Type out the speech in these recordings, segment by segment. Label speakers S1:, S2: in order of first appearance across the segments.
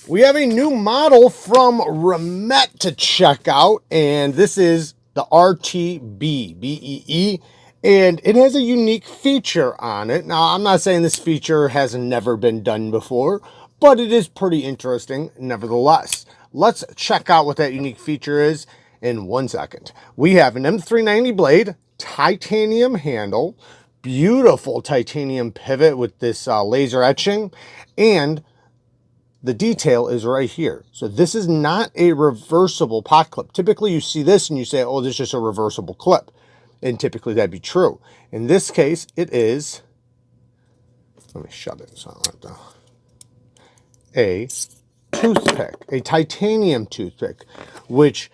S1: We have a new model from Remet to check out, and this is the RTB BEE, and it has a unique feature on it. Now, I'm not saying this feature has never been done before, but it is pretty interesting nevertheless. Let's check out what that unique feature is in 1 second. We have an M390 blade, titanium handle, beautiful titanium pivot with this laser etching, and the detail is right here. So this is not a reversible pot clip. Typically you see this and you say, oh, this is just a reversible clip. And typically that'd be true. In this case, it is, let me shove it so I don't have to, a toothpick, a titanium toothpick, which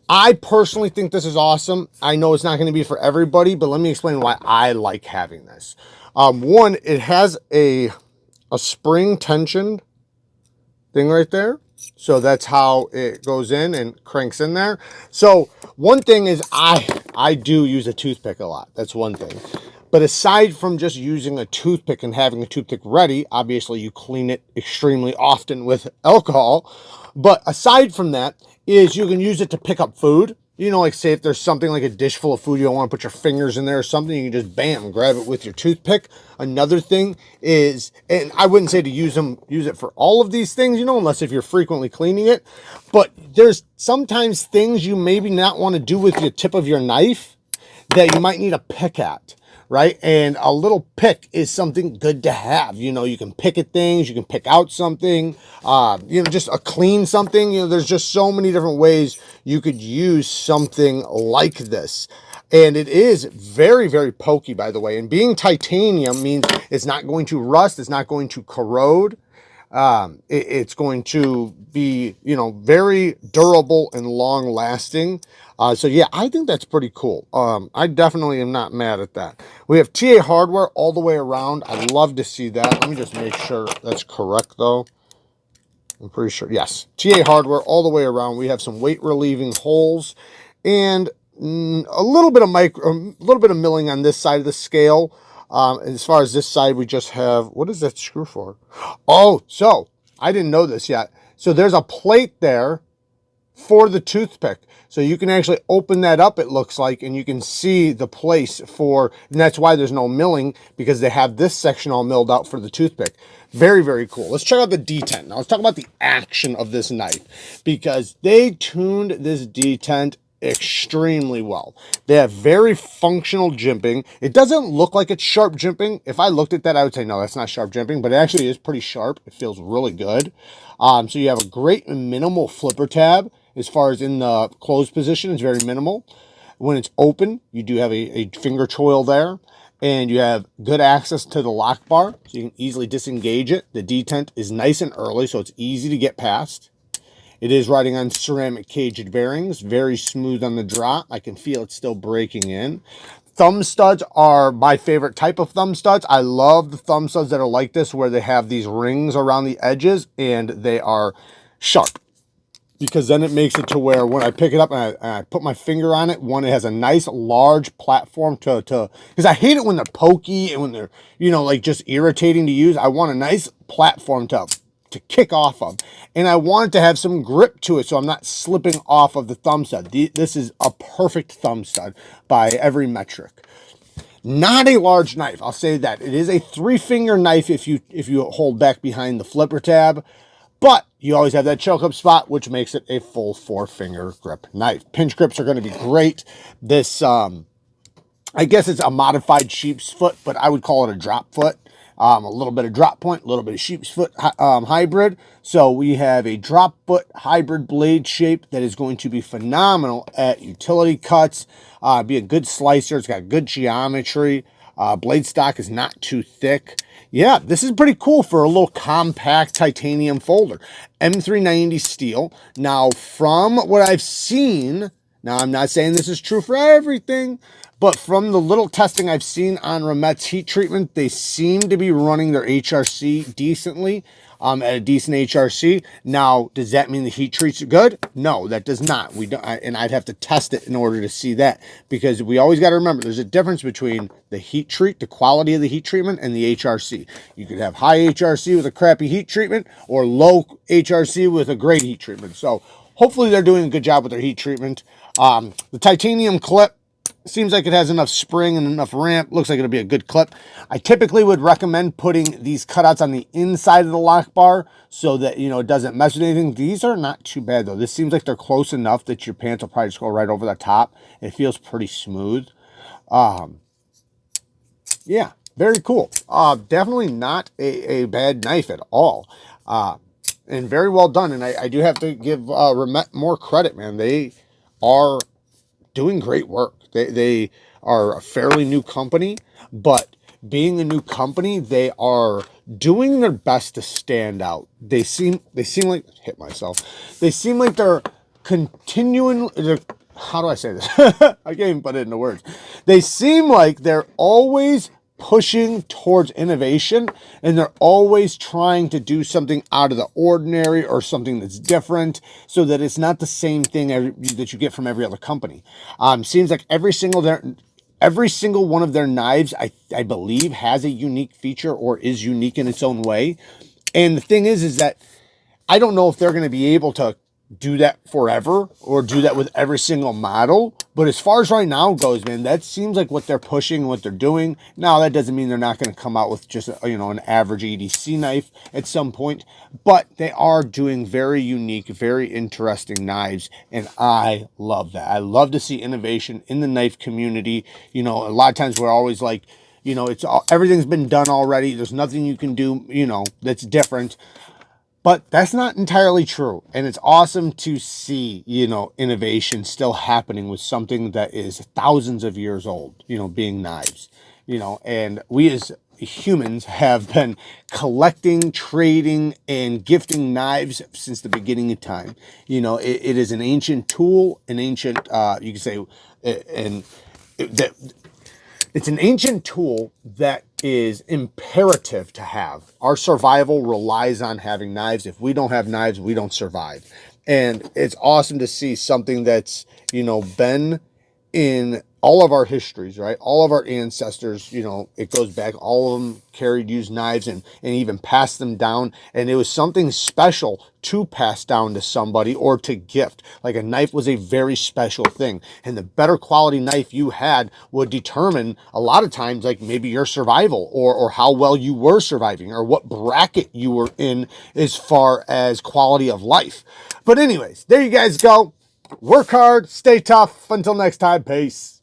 S1: I personally think this is awesome. I know it's not going to be for everybody, but let me explain why I like having this. One, it has a spring tension thing right there. So that's how it goes in and cranks in there. So one thing is I do use a toothpick a lot. That's one thing. But aside from just using a toothpick and having a toothpick ready, obviously you clean it extremely often with alcohol. But aside from that is you can use it to pick up food. You know, like say if there's something like a dish full of food, you don't want to put your fingers in there or something, you can just bam, grab it with your toothpick. Another thing is, and I wouldn't say to use it for all of these things, you know, unless if you're frequently cleaning it, but there's sometimes things you maybe not want to do with the tip of your knife that you might need a pick at. Right? And a little pick is something good to have. You know, you can pick at things, you can pick out something, you know, just a clean something. You know, there's just so many different ways you could use something like this. And it is very, very pokey, by the way. And being titanium means it's not going to rust, it's not going to corrode. It's going to be, you know, very durable and long lasting. So yeah, I think that's pretty cool. I definitely am not mad at that. We have TA hardware all the way around. I'd love to see that. Let me just make sure that's correct though. I'm pretty sure. Yes. TA hardware all the way around. We have some weight relieving holes and a little bit of milling on this side of the scale. As far as this side, we just have, what is that screw for? Oh, so I didn't know this yet. So there's a plate there for the toothpick. So you can actually open that up, it looks like, and you can see the place for, and that's why there's no milling, because they have this section all milled out for the toothpick. Very, very cool. Let's check out the detent. Now let's talk about the action of this knife, because they tuned this detent extremely well. They have very functional jimping. It doesn't look like it's sharp jimping. If I looked at that, I would say, no, that's not sharp jimping, but it actually is pretty sharp. It feels really good. So you have a great minimal flipper tab. As far as in the closed position, it's very minimal. When it's open, you do have a finger choil there, and you have good access to the lock bar, so you can easily disengage it. The detent is nice and early, so it's easy to get past. It is riding on ceramic caged bearings, very smooth on the drop. I can feel it still breaking in. Thumb studs are my favorite type of thumb studs. I love the thumb studs that are like this, where they have these rings around the edges and they are sharp, because then it makes it to where when I pick it up and I put my finger on it, one, it has a nice large platform to, because I hate it when they're pokey and when they're, you know, like just irritating to use. I want a nice platform to kick off of, and I want it to have some grip to it so I'm not slipping off of the thumb stud. This is a perfect thumb stud by every metric. Not a large knife, I'll say that. It is a 3-finger knife if you hold back behind the flipper tab, but you always have that choke up spot, which makes it a full 4-finger grip knife. Pinch grips are going to be great. This, I guess it's a modified sheep's foot, but I would call it a drop foot. A little bit of drop point, a little bit of sheep's foot hybrid. So we have a drop foot hybrid blade shape that is going to be phenomenal at utility cuts. Be a good slicer. It's got good geometry. Blade stock is not too thick. Yeah, this is pretty cool for a little compact titanium folder. M390 steel. Now, from what I've seen, now I'm not saying this is true for everything, But from the little testing I've seen on Remet's heat treatment, they seem to be running their HRC decently, at a decent HRC. Now, does that mean the heat treat's good? No, that does not. We don't, and I'd have to test it in order to see that, because we always got to remember there's a difference between the heat treat, the quality of the heat treatment, and the HRC. You could have high HRC with a crappy heat treatment, or low HRC with a great heat treatment. So hopefully they're doing a good job with their heat treatment. The titanium clip seems like it has enough spring and enough ramp. Looks like it'll be a good clip. I typically would recommend putting these cutouts on the inside of the lock bar so that, you know, it doesn't mess with anything. These are not too bad though. This seems like they're close enough that your pants will probably just go right over the top. It feels pretty smooth. Yeah, very cool. Definitely not a bad knife at all. And very well done. And I do have to give Remet more credit, man. They are doing great work. They are a fairly new company, but being a new company, they are doing their best to stand out. They seem like, hit myself. They seem like they're continuing, how do I say this? I can't even put it into words. They seem like they're always pushing towards innovation, and they're always trying to do something out of the ordinary or something that's different, so that it's not the same thing that you get from every other company. Seems like every single one of their knives, I believe, has a unique feature or is unique in its own way. And the thing is that I don't know if they're going to be able to do that forever or do that with every single model. But as far as right now goes, man, that seems like what they're pushing, what they're doing. Now, that doesn't mean they're not going to come out with just, you know, an average EDC knife at some point, but they are doing very unique, very interesting knives. And I love that. I love to see innovation in the knife community. You know, a lot of times we're always like, you know, everything's been done already. There's nothing you can do, you know, that's different. But that's not entirely true. And it's awesome to see, you know, innovation still happening with something that is thousands of years old, you know, being knives, you know, and we as humans have been collecting, trading, and gifting knives since the beginning of time. You know, it is an ancient tool, an ancient, you could say, and that it's an ancient tool that is imperative to have. Our survival relies on having knives. If we don't have knives, we don't survive. And it's awesome to see something that's, you know, been in all of our histories, right? All of our ancestors, you know, it goes back, all of them used knives and even passed them down. And it was something special to pass down to somebody or to gift. Like a knife was a very special thing. And the better quality knife you had would determine a lot of times, like maybe your survival or how well you were surviving or what bracket you were in as far as quality of life. But anyways, there you guys go. Work hard, stay tough. Until next time, peace.